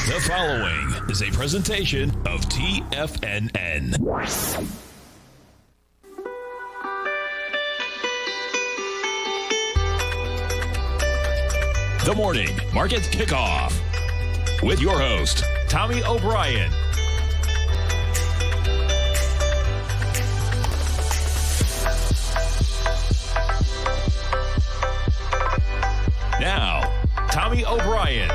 The following is a presentation of TFNN. The Morning Market Kickoff with your host, Tommy O'Brien. Now, Tommy O'Brien.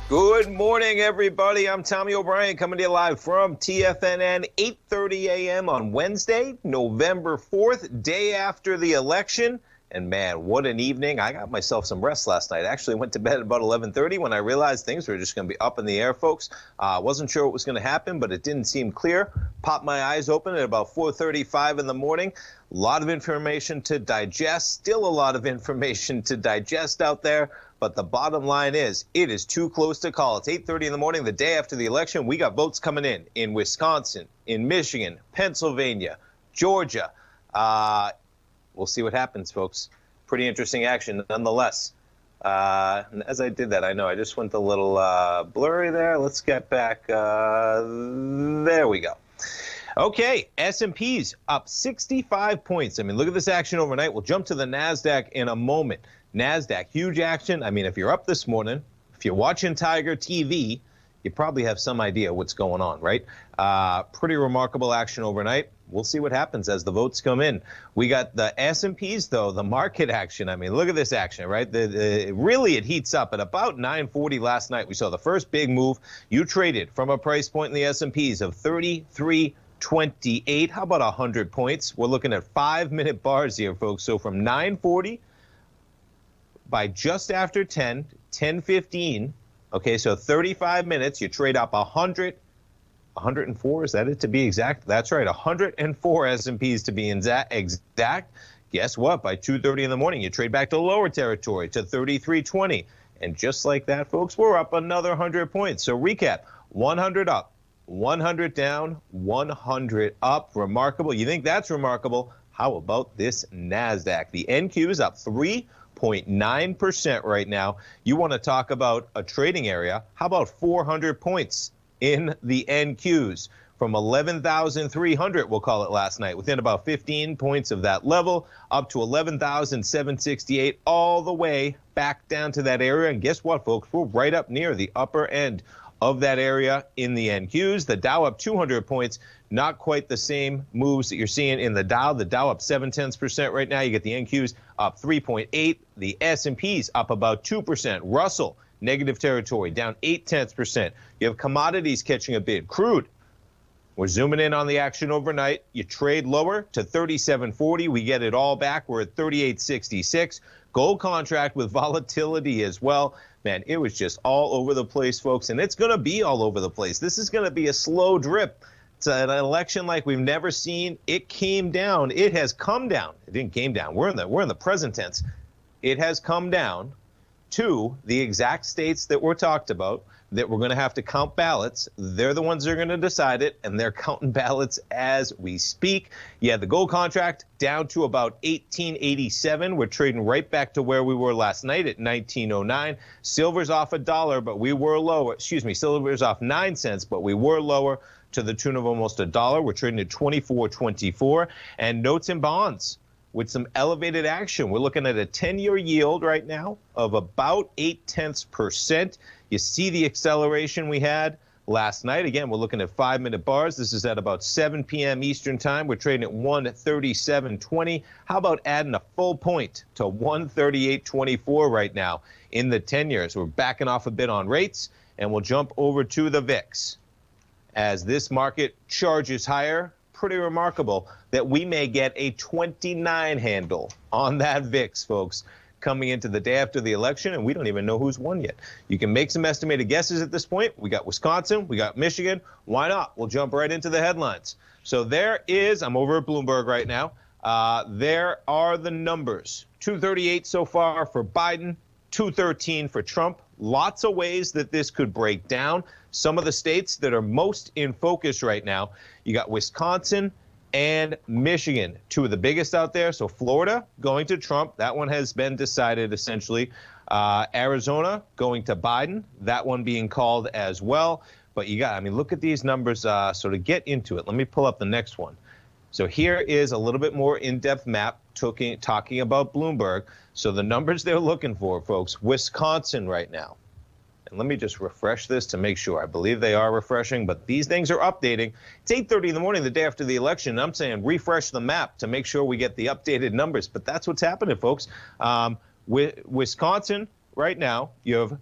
Good morning, everybody. I'm Tommy O'Brien coming to you live from TFNN, 8:30 a.m. on Wednesday, November 4th, day after the election. And man, what an evening. I got myself some rest last night. I actually went to bed at about 11:30 when I realized things were just going to be up in the air, folks. Wasn't sure what was going to happen, but it didn't seem clear. Popped my eyes open at about 4:35 in the morning. A lot of information to digest. Still a lot of information to digest out there. But the bottom line is, it is too close to call. It's 8:30 in the morning, the day after the election. We got votes coming in Wisconsin, in Michigan, Pennsylvania, Georgia. We'll see what happens, folks. Pretty interesting action, nonetheless. As I did that, I know I just went a little blurry there. Let's get back. There we go. Okay, S&P's up 65 points. I mean, look at this action overnight. We'll jump to the NASDAQ in a moment. NASDAQ, huge action. I mean, if you're up this morning, if you're watching Tiger TV, you probably have some idea what's going on, right? Pretty remarkable action overnight. We'll see what happens as the votes come in. We got the S&Ps, though, the market action. I mean, look at this action, right? Really, it heats up at about 9:40 last night. We saw the first big move. You traded from a price point in the S&Ps of 33.28. How about 100 points? We're looking at 5-minute bars here, folks. So from 9:40 by just after 10:15, okay, so 35 minutes, you trade up 104, is that it to be exact? That's right, 104 S&Ps to be exact. Guess what? By 2:30 in the morning, you trade back to lower territory to 33.20. And just like that, folks, we're up another 100 points. So recap, 100 up, 100 down, 100 up. Remarkable. You think that's remarkable? How about this NASDAQ? The NQ is up 3.9% right now. You want to talk about a trading area? How about 400 points in the NQs from 11,300, we'll call it last night, within about 15 points of that level, up to 11,768, all the way back down to that area. And guess what, folks? We're right up near the upper end of that area in the NQs. The Dow up 200 points, not quite the same moves that you're seeing in the Dow. The Dow up 0.7% right now. You get the NQs up 3.8. The S&Ps up about 2%. Russell, negative territory, down 0.8%. You have commodities catching a bid. Crude, we're zooming in on the action overnight. You trade lower to 37.40. We get it all back. We're at 38.66. Gold contract with volatility as well. Man, it was just all over the place, folks, and it's going to be all over the place. This is going to be a slow drip. It's an election like we've never seen. It came down. It has come down. It didn't came down. We're in the present tense. It has come down to the exact states that were talked about, that we're going to have to count ballots. They're the ones that are going to decide it, and they're counting ballots as we speak. Yeah, the gold contract down to about 1887. We're trading right back to where we were last night at 1909. Silver's off $1, but we were lower. Silver's off 9 cents, but we were lower to the tune of almost $1. We're trading at 24.24. And notes and bonds with some elevated action. We're looking at a 10-year yield right now of about 0.8%. You see the acceleration we had last night. Again, we're looking at 5-minute bars. This is at about 7 p.m. Eastern time. We're trading at 137.20. How about adding a full point to 138.24 right now in the 10 years? We're backing off a bit on rates, and we'll jump over to the VIX. As this market charges higher, pretty remarkable that we may get a 29 handle on that VIX, folks, coming into the day after the election, and we don't even know who's won yet. You can make some estimated guesses at this point. We got Wisconsin, we got Michigan. Why not? We'll jump right into the headlines. So there is, I'm over at Bloomberg right now. There are the numbers. 238 so far for Biden, 213 for Trump. Lots of ways that this could break down. Some of the states that are most in focus right now, you got Wisconsin and Michigan, two of the biggest out there. So Florida going to Trump. That one has been decided essentially. Arizona going to Biden. That one being called as well. But look at these numbers. So to get into it, let me pull up the next one. So here is a little bit more in-depth map talking about Bloomberg. So the numbers they're looking for, folks, Wisconsin right now. And let me just refresh this to make sure. I believe they are refreshing, but these things are updating. It's 8:30 in the morning, the day after the election. And I'm saying refresh the map to make sure we get the updated numbers. But that's what's happening, folks. Wisconsin right now, you have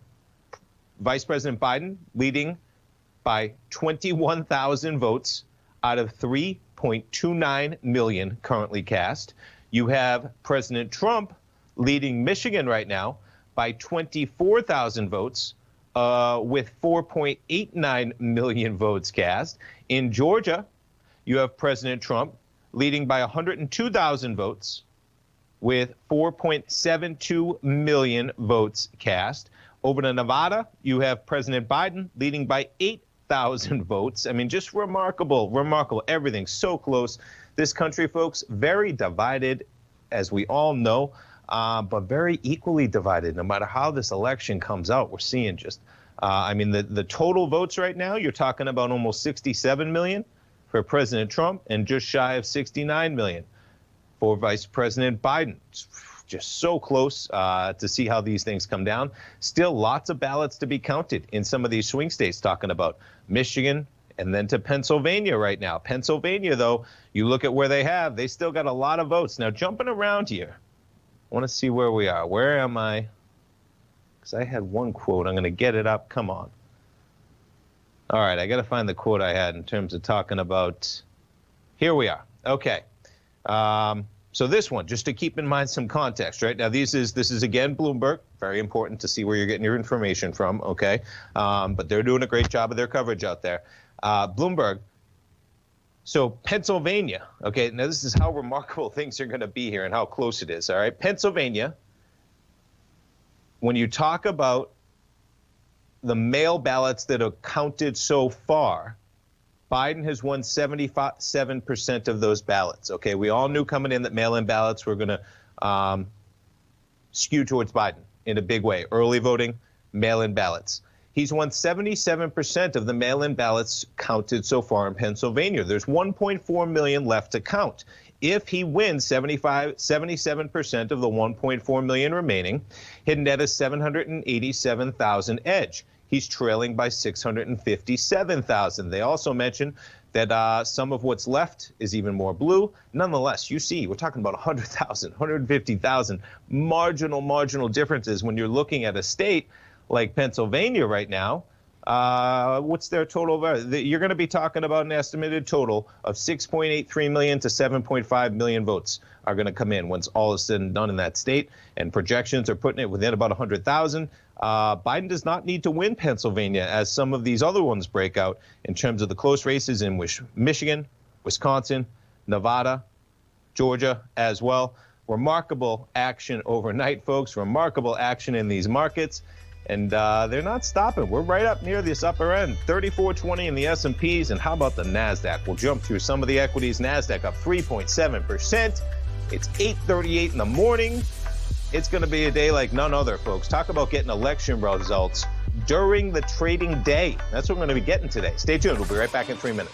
Vice President Biden leading by 21,000 votes out of 3.29 million currently cast. You have President Trump leading Michigan right now by 24,000 votes with 4.89 million votes cast. In Georgia, you have President Trump leading by 102,000 votes with 4.72 million votes cast. Over to Nevada, you have President Biden leading by 8,000 votes. I mean, just remarkable. Everything's so close. This country, folks, very divided, as we all know, but very equally divided. No matter how this election comes out, we're seeing just, the total votes right now, you're talking about almost 67 million for President Trump and just shy of 69 million for Vice President Biden. It's just so close to see how these things come down. Still lots of ballots to be counted in some of these swing states, talking about Michigan and then to Pennsylvania right now. Pennsylvania, though, you look at where they still got a lot of votes. Now, jumping around here, I want to see where we are. Where am I? Because I had one quote. I'm going to get it up. Come on. All right, I got to find the quote I had in terms of talking about. Here we are. Okay. So this one, just to keep in mind some context, right? Now, this is again, Bloomberg. Very important to see where you're getting your information from, okay? But they're doing a great job of their coverage out there. Bloomberg. So Pennsylvania, okay? Now, this is how remarkable things are going to be here and how close it is, all right? Pennsylvania, when you talk about the mail ballots that are counted so far, Biden has won 77% of those ballots. Okay, we all knew coming in that mail-in ballots were going to skew towards Biden in a big way. Early voting, mail-in ballots. He's won 77% of the mail-in ballots counted so far in Pennsylvania. There's 1.4 million left to count. If he wins 77% of the 1.4 million remaining, he'd net a 787,000 edge. He's trailing by 657,000. They also mentioned that some of what's left is even more blue. Nonetheless, you see, we're talking about 100,000, 150,000 marginal differences when you're looking at a state like Pennsylvania right now. What's their total? You're going to be talking about an estimated total of 6.83 million to 7.5 million votes are going to come in once all is said and done in that state. And projections are putting it within about 100,000. Biden does not need to win Pennsylvania as some of these other ones break out in terms of the close races in which Michigan, Wisconsin, Nevada, Georgia as well. Remarkable action overnight, folks. Remarkable action in these markets. And they're not stopping. We're right up near this upper end, 3420 in the S&Ps. And how about the NASDAQ? We'll jump through some of the equities. NASDAQ up 3.7%. It's 8:38 in the morning. It's going to be a day like none other, folks. Talk about getting election results during the trading day. That's what we're going to be getting today. Stay tuned. We'll be right back in 3 minutes.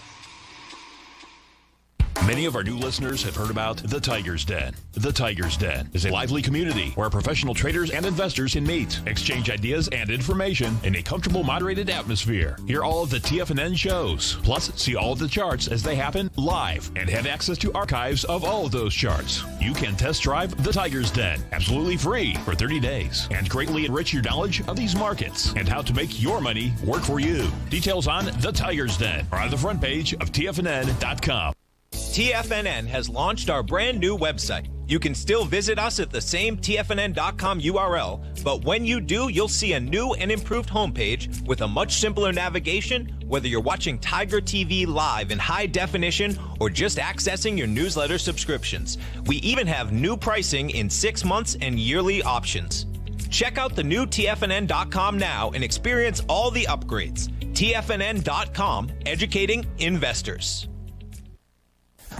Many of our new listeners have heard about The Tiger's Den. The Tiger's Den is a lively community where professional traders and investors can meet, exchange ideas and information in a comfortable, moderated atmosphere. Hear all of the TFNN shows, plus see all of the charts as they happen live and have access to archives of all of those charts. You can test drive The Tiger's Den absolutely free for 30 days and greatly enrich your knowledge of these markets and how to make your money work for you. Details on The Tiger's Den are on the front page of TFNN.com. TFNN has launched our brand new website. You can still visit us at the same TFNN.com URL, but when you do, you'll see a new and improved homepage with a much simpler navigation, whether you're watching Tiger TV live in high definition or just accessing your newsletter subscriptions. We even have new pricing in 6 months and yearly options. Check out the new TFNN.com now and experience all the upgrades. TFNN.com, educating investors.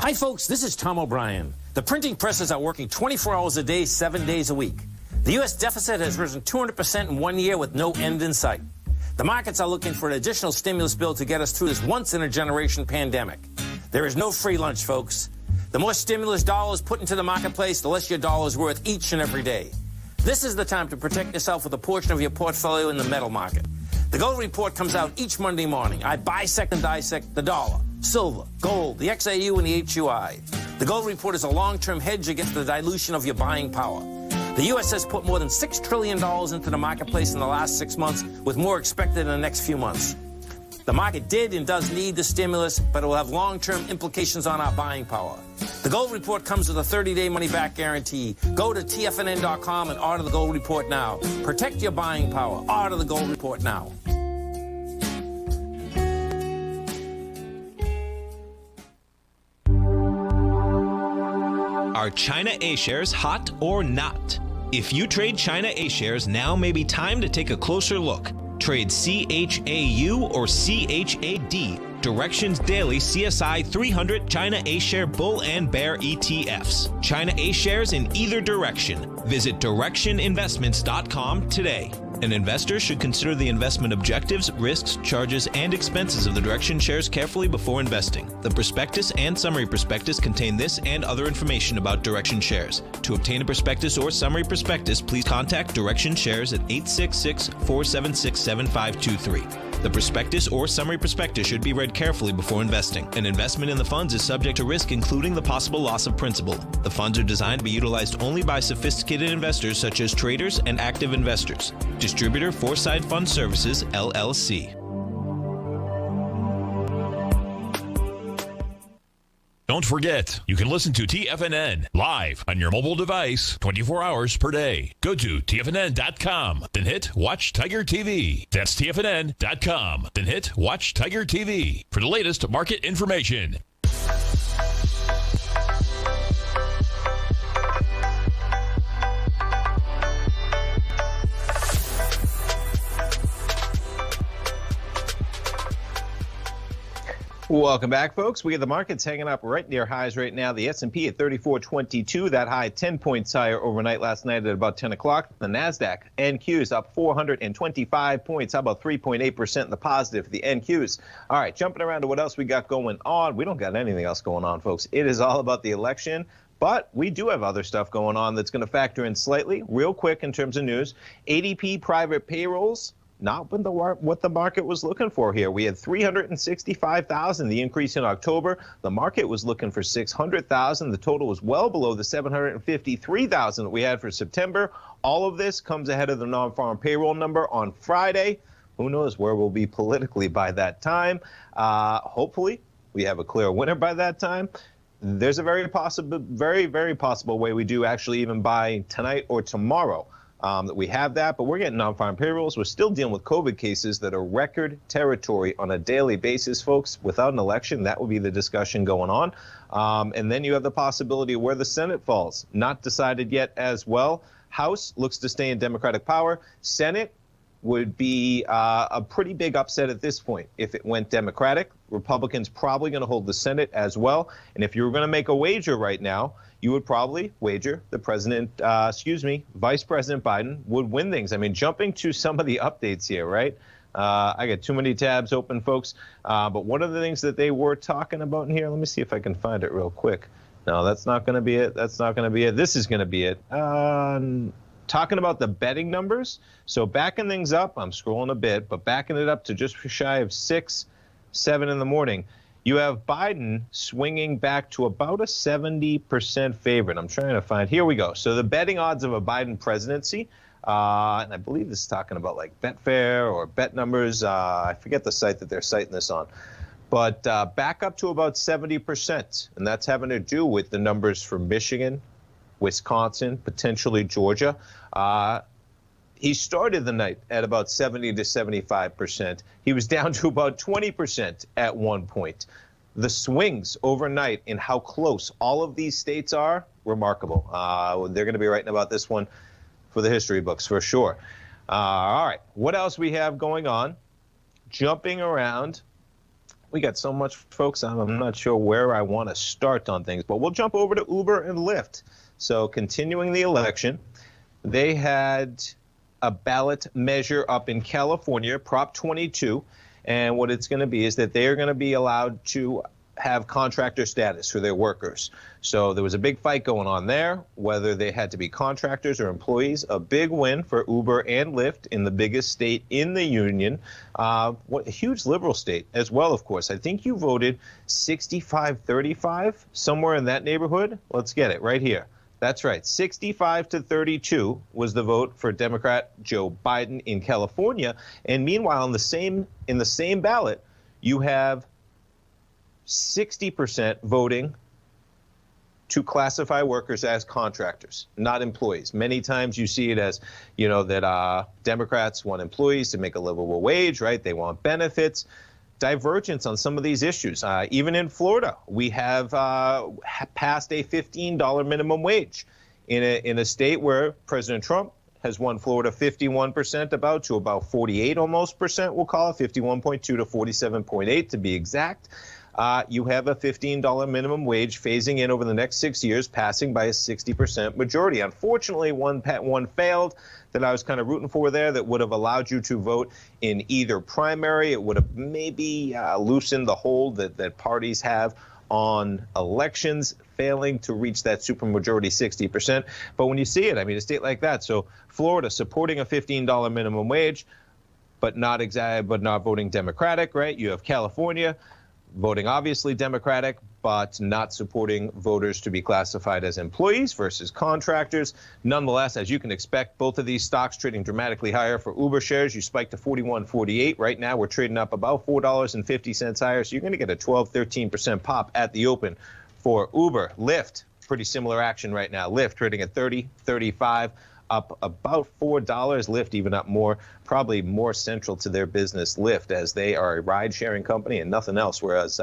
Hi, folks. This is Tom O'Brien. The printing presses are working 24 hours a day, 7 days a week. The U.S. deficit has risen 200% in 1 year with no end in sight. The markets are looking for an additional stimulus bill to get us through this once-in-a-generation pandemic. There is no free lunch, folks. The more stimulus dollars put into the marketplace, the less your dollar is worth each and every day. This is the time to protect yourself with a portion of your portfolio in the metal market. The Gold Report comes out each Monday morning. I bisect and dissect the dollar, silver, gold, the XAU, and the HUI. The Gold Report is a long-term hedge against the dilution of your buying power. The U.S. has put more than $6 trillion into the marketplace in the last 6 months, with more expected in the next few months. The market did and does need the stimulus, but it will have long-term implications on our buying power. The Gold Report comes with a 30-day money-back guarantee. Go to TFNN.com and order the Gold Report now. Protect your buying power. Order the Gold Report now. Are China A-shares hot or not? If you trade China A-shares, now may be time to take a closer look. Trade CHAU or CHAD, Directions Daily CSI 300 China A-share Bull and Bear ETFs. China A-shares in either direction. Visit directioninvestments.com today. An investor should consider the investment objectives, risks, charges, and expenses of the Direction shares carefully before investing. The prospectus and summary prospectus contain this and other information about Direction shares. To obtain a prospectus or summary prospectus, please contact Direction shares at 866-476-7523. The prospectus or summary prospectus should be read carefully before investing. An investment in the funds is subject to risk, including the possible loss of principal. The funds are designed to be utilized only by sophisticated investors such as traders and active investors. Distributor Foreside Fund Services, LLC. Don't forget, you can listen to TFNN live on your mobile device 24 hours per day. Go to TFNN.com, then hit Watch Tiger TV. That's TFNN.com, then hit Watch Tiger TV for the latest market information. Welcome back, folks. We have the markets hanging up right near highs right now. The S&P at 3422, that high 10 points higher overnight last night at about 10 o'clock. The NASDAQ NQs up 425 points. How about 3.8% in the positive for the NQs? All right, jumping around to what else we got going on. We don't got anything else going on, folks. It is all about the election. But we do have other stuff going on that's going to factor in slightly. Real quick in terms of news, Adp Private Payrolls, not what the market was looking for here. We had 365,000, the increase in October. The market was looking for 600,000. The total was well below the 753,000 that we had for September. All of this comes ahead of the non-farm payroll number on Friday. Who knows where we'll be politically by that time. Hopefully, we have a clear winner by that time. There's a very possible way we do actually even by tonight or tomorrow. That we have that, but we're getting non-farm payrolls. We're still dealing with COVID cases that are record territory on a daily basis, folks. Without an election, that would be the discussion going on. And then you have the possibility of where the Senate falls. Not decided yet as well. House looks to stay in Democratic power. Senate would be a pretty big upset at this point if it went Democratic. Republicans probably going to hold the Senate as well. And if you were going to make a wager right now, you would probably wager the Vice President Biden would win things. I mean, jumping to some of the updates here, right? I got too many tabs open, folks. But one of the things that they were talking about in here, let me see if I can find it real quick. No, that's not going to be it. That's not going to be it. This is going to be it. Talking about the betting numbers. So backing things up, I'm scrolling a bit, but backing it up to just shy of 6, 7 in the morning. You have Biden swinging back to about a 70% favorite. I'm trying to find, here we go. So the betting odds of a Biden presidency, and I believe this is talking about like Betfair or bet numbers. I forget the site that they're citing this on. But back up to about 70%. And that's having to do with the numbers for Michigan, Wisconsin, potentially Georgia. He started the night at about 70 to 75%. He was down to about 20% at one point. The swings overnight in how close all of these states are, remarkable. They're going to be writing about this one for the history books for sure. All right, what else we have going on? Jumping around We got so much, folks. I'm not sure where I want to start on things, but we'll jump over to Uber and Lyft. So continuing the election, they had a ballot measure up in California, Prop 22, and what it's going to be is that they are going to be allowed to have contractor status for their workers. So there was a big fight going on there, whether they had to be contractors or employees. A big win for Uber and Lyft in the biggest state in the union. What a huge liberal state as well, of course. I think you voted 65-35, somewhere in that neighborhood. Let's get it right here. That's right. 65-32 was the vote for Democrat Joe Biden in California. And meanwhile, in the same ballot, you have 60% voting to classify workers as contractors, not employees. Many times you see it as, that Democrats want employees to make a livable wage, right? They want benefits. Divergence on some of these issues. Even in Florida, we have passed a $15 minimum wage in a state where President Trump has won Florida 51% to about 48 almost percent, we'll call it 51.2 to 47.8 to be exact. You have a $15 minimum wage phasing in over the next 6 years, passing by a 60% majority. Unfortunately, one failed that I was kind of rooting for there that would have allowed you to vote in either primary. It would have maybe loosened the hold that parties have on elections, failing to reach that supermajority 60%. But when you see it, I mean, a state like that, so Florida supporting a $15 minimum wage, but not voting Democratic, right? You have California voting obviously Democratic, but not supporting voters to be classified as employees versus contractors. Nonetheless, as you can expect, both of these stocks trading dramatically higher. For Uber shares, you spiked to $41.48. Right now, we're trading up about $4.50 higher. So you're going to get a 12-13% pop at the open for Uber. Lyft, pretty similar action right now. Lyft trading at $30.35. Up about $4. Lyft even up more, probably more central to their business, Lyft, as they are a ride-sharing company and nothing else. Whereas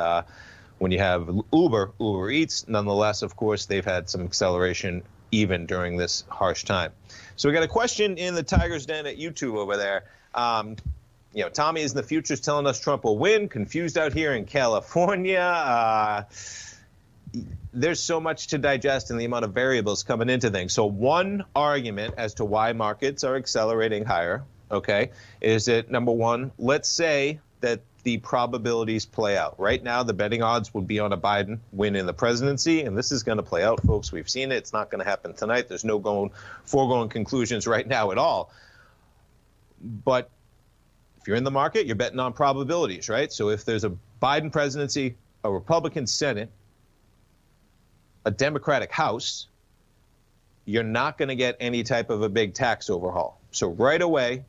when you have Uber Eats, nonetheless, of course, they've had some acceleration even during this harsh time. So we got a question in the Tiger's Den at YouTube over there. Tommy is in the futures telling us Trump will win. Confused out here in California. There's so much to digest in the amount of variables coming into things. So one argument as to why markets are accelerating higher, okay, is that, number one, let's say that the probabilities play out. Right now, the betting odds would be on a Biden win in the presidency, and this is going to play out, folks. We've seen it. It's not going to happen tonight. There's no foregoing conclusions right now at all. But if you're in the market, you're betting on probabilities, right? So if there's a Biden presidency, a Republican Senate, a Democratic House, you're not going to get any type of a big tax overhaul. So right away,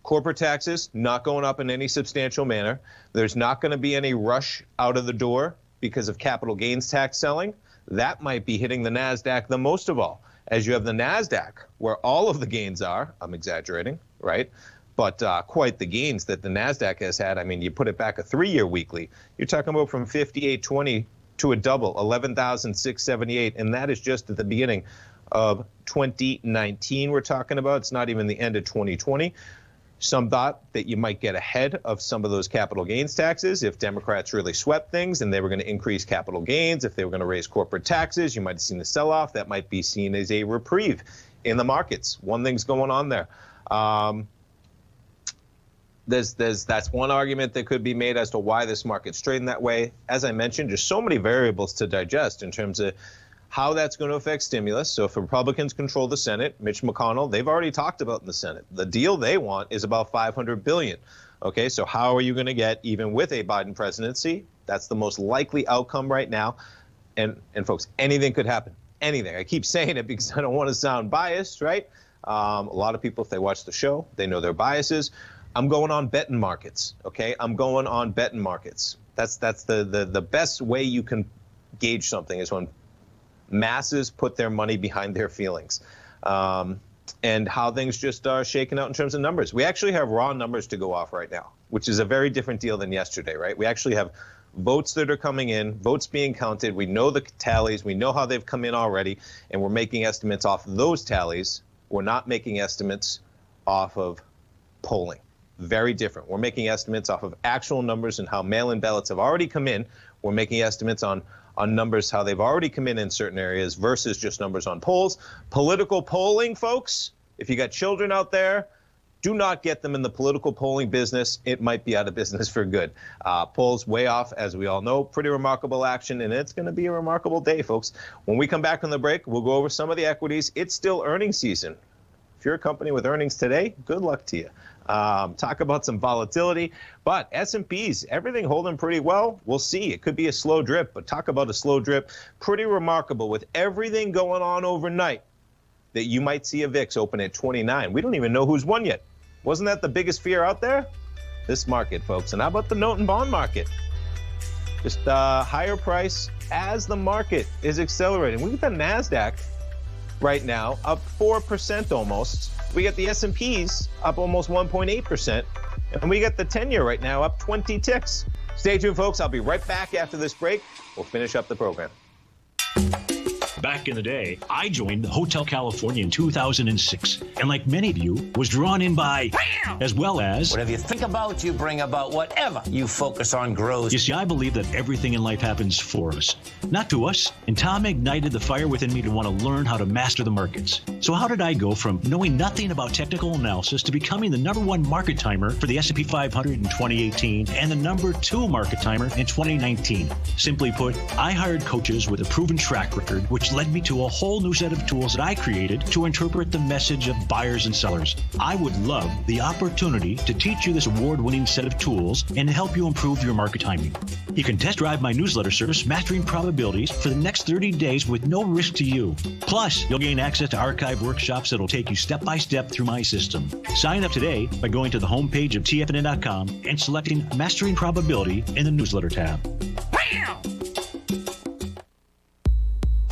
corporate taxes not going up in any substantial manner. There's not going to be any rush out of the door because of capital gains tax selling. That might be hitting the NASDAQ the most of all, as you have the NASDAQ where all of the gains are. I'm exaggerating, right? But quite the gains that the NASDAQ has had. I mean, you put it back a 3-year weekly, you're talking about from 58.20 to a double, 11,678, and that is just at the beginning of 2019 we're talking about. It's not even the end of 2020. Some thought that you might get ahead of some of those capital gains taxes if Democrats really swept things and they were going to increase capital gains. If they were going to raise corporate taxes, you might have seen the sell-off. That might be seen as a reprieve in the markets. One thing's going on there. That's one argument that could be made as to why this market's trading that way. As I mentioned, there's so many variables to digest in terms of how that's going to affect stimulus. So if Republicans control the Senate, Mitch McConnell, they've already talked about in the Senate, the deal they want is about $500 billion. Okay, so how are you going to get, even with a Biden presidency? That's the most likely outcome right now. And folks, anything could happen. Anything. I keep saying it because I don't want to sound biased, right? A lot of people, if they watch the show, they know their biases. I'm going on betting markets, okay? I'm going on betting markets. That's the best way you can gauge something is when masses put their money behind their feelings. And how things just are shaking out in terms of numbers. We actually have raw numbers to go off right now, which is a very different deal than yesterday, right? We actually have votes that are coming in, votes being counted. We know the tallies. We know how they've come in already, and we're making estimates off of those tallies. We're not making estimates off of polling. very different. We're making estimates off of actual numbers and how mail-in ballots have already come in. We're making estimates on numbers, how they've already come in certain areas versus just numbers on polls. Political polling, folks, if you got children out there, do not get them in the political polling business. It might be out of business for good. Polls way off, as we all know. Pretty remarkable action, and it's going to be a remarkable day, folks. When we come back on the break, we'll go over some of the equities. It's still earnings season. If you're a company with earnings today, good luck to you. Talk about some volatility, but S&Ps, everything holding pretty well. We'll see. It could be a slow drip, but talk about a slow drip. Pretty remarkable with everything going on overnight that you might see a VIX open at 29. We don't even know who's won yet. Wasn't that the biggest fear out there? This market, folks. And how about the note and bond market? Just higher price as the market is accelerating. We got the NASDAQ right now up 4% almost. We got the S&Ps up almost 1.8%. And we got the 10-year right now up 20 ticks. Stay tuned, folks. I'll be right back after this break. We'll finish up the program. Back in the day, I joined Hotel California in 2006, and like many of you, was drawn in by, as well as... Whatever you think about, you bring about. Whatever you focus on grows. You see, I believe that everything in life happens for us, not to us. And Tom ignited the fire within me to want to learn how to master the markets. So how did I go from knowing nothing about technical analysis to becoming the #1 market timer for the S&P 500 in 2018 and the #2 market timer in 2019? Simply put, I hired coaches with a proven track record, which led me to a whole new set of tools that I created to interpret the message of buyers and sellers. I would love the opportunity to teach you this award-winning set of tools and to help you improve your market timing. You can test drive my newsletter service, Mastering Probabilities, for the next 30 days with no risk to you. Plus, you'll gain access to archive workshops that'll take you step-by-step through my system. Sign up today by going to the homepage of TFNN.com and selecting Mastering Probability in the newsletter tab.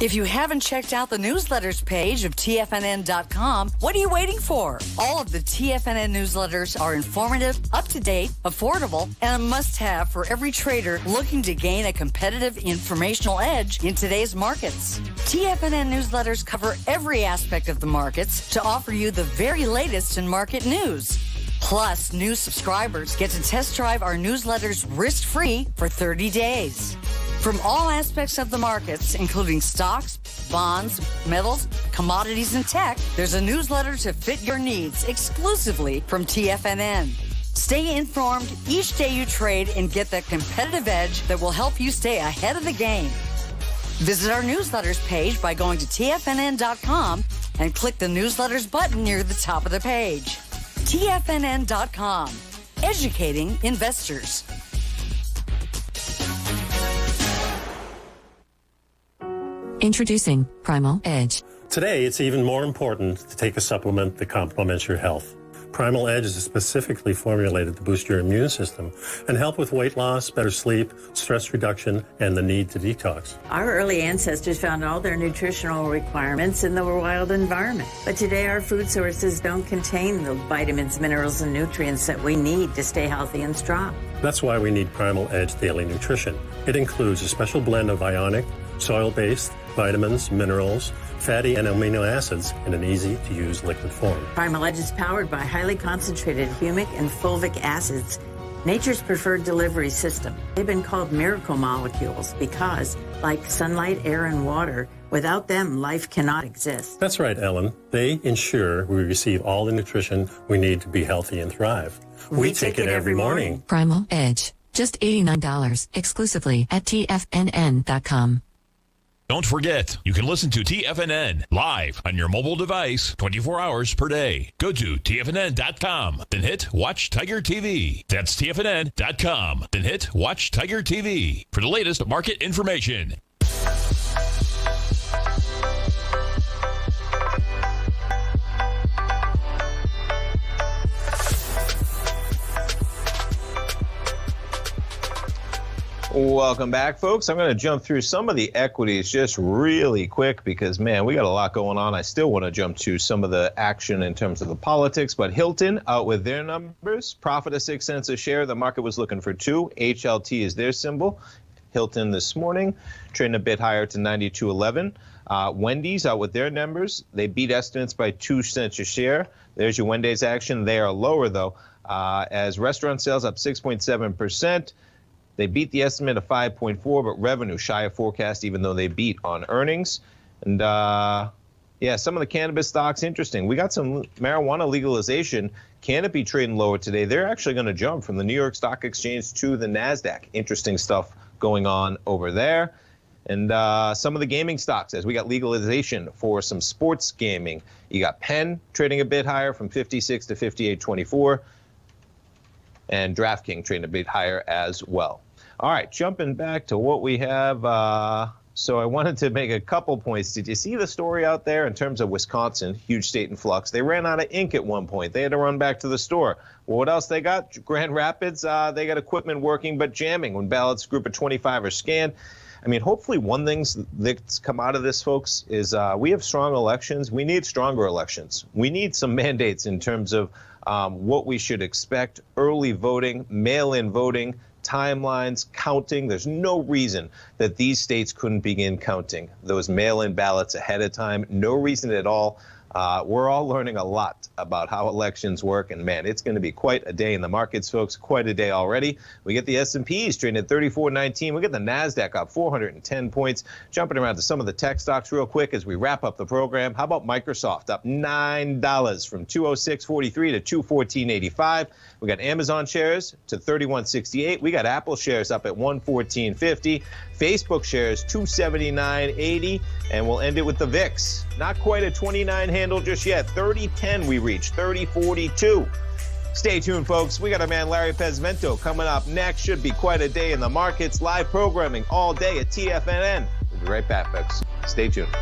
If you haven't checked out the newsletters page of TFNN.com, what are you waiting for? All of the TFNN newsletters are informative, up-to-date, affordable, and a must-have for every trader looking to gain a competitive informational edge in today's markets. TFNN newsletters cover every aspect of the markets to offer you the very latest in market news. Plus, new subscribers get to test drive our newsletters risk-free for 30 days. From all aspects of the markets, including stocks, bonds, metals, commodities, and tech, there's a newsletter to fit your needs exclusively from TFNN. Stay informed each day you trade and get that competitive edge that will help you stay ahead of the game. Visit our newsletters page by going to TFNN.com and click the newsletters button near the top of the page. TFNN.com, educating investors. Introducing Primal Edge. Today, it's even more important to take a supplement that complements your health. Primal Edge is specifically formulated to boost your immune system and help with weight loss, better sleep, stress reduction, and the need to detox. Our early ancestors found all their nutritional requirements in the wild environment. But today, our food sources don't contain the vitamins, minerals, and nutrients that we need to stay healthy and strong. That's why we need Primal Edge Daily Nutrition. It includes a special blend of ionic, soil-based vitamins, minerals, fatty and amino acids in an easy-to-use liquid form. Primal Edge is powered by highly concentrated humic and fulvic acids, nature's preferred delivery system. They've been called miracle molecules because, like sunlight, air, and water, without them, life cannot exist. That's right, Ellen. They ensure we receive all the nutrition we need to be healthy and thrive. We take it every morning. Primal Edge. Just $89 exclusively at TFNN.com. Don't forget, you can listen to TFNN live on your mobile device 24 hours per day. Go to TFNN.com, then hit Watch Tiger TV. That's TFNN.com, then hit Watch Tiger TV for the latest market information. Welcome back, folks. I'm going to jump through some of the equities just really quick because, man, we got a lot going on. I still want to jump to some of the action in terms of the politics, but Hilton out with their numbers. Profit of 6 cents a share. The market was looking for 2. HLT is their symbol. Hilton this morning trading a bit higher to 92.11. Wendy's out with their numbers. They beat estimates by 2 cents a share. There's your Wendy's action. They are lower, though. as restaurant sales up 6.7%. They beat the estimate of 5.4, but revenue shy of forecast, even though they beat on earnings. And yeah, some of the cannabis stocks, interesting. We got some marijuana legalization. Canopy trading lower today. They're actually going to jump from the New York Stock Exchange to the NASDAQ. Interesting stuff going on over there. And some of the gaming stocks, as we got legalization for some sports gaming. You got Penn trading a bit higher from 56 to 58.24. And DraftKings trading a bit higher as well. All right, jumping back to what we have. So I wanted to make a couple points. Did you see the story out there in terms of Wisconsin, huge state in flux? They ran out of ink at one point. They had to run back to the store. Well, what else they got? Grand Rapids, they got equipment working but jamming when ballots group of 25 are scanned. I mean, hopefully one thing that's come out of this, folks, is we have strong elections. We need stronger elections. We need some mandates in terms of what we should expect, early voting, mail-in voting, timelines, counting. There's no reason that these states couldn't begin counting those mail-in ballots ahead of time. No reason at all. We're all learning a lot about how elections work, and man, it's going to be quite a day in the markets, folks. Quite a day already. We get the S&Ps trading at 34.19. We get the NASDAQ up 410 points. Jumping around to some of the tech stocks real quick as we wrap up the program. How about Microsoft up $9 from 206.43 to 214.85. We got Amazon shares to 31.68. We got Apple shares up at 114.50. Facebook shares 279.80. And we'll end it with the VIX. Not quite a 29 handle just yet. 30.10 we reached, 30.42. Stay tuned, folks. We got our man Larry Pesvento coming up next. Should be quite a day in the markets. Live programming all day at TFNN. We'll be right back, folks. Stay tuned.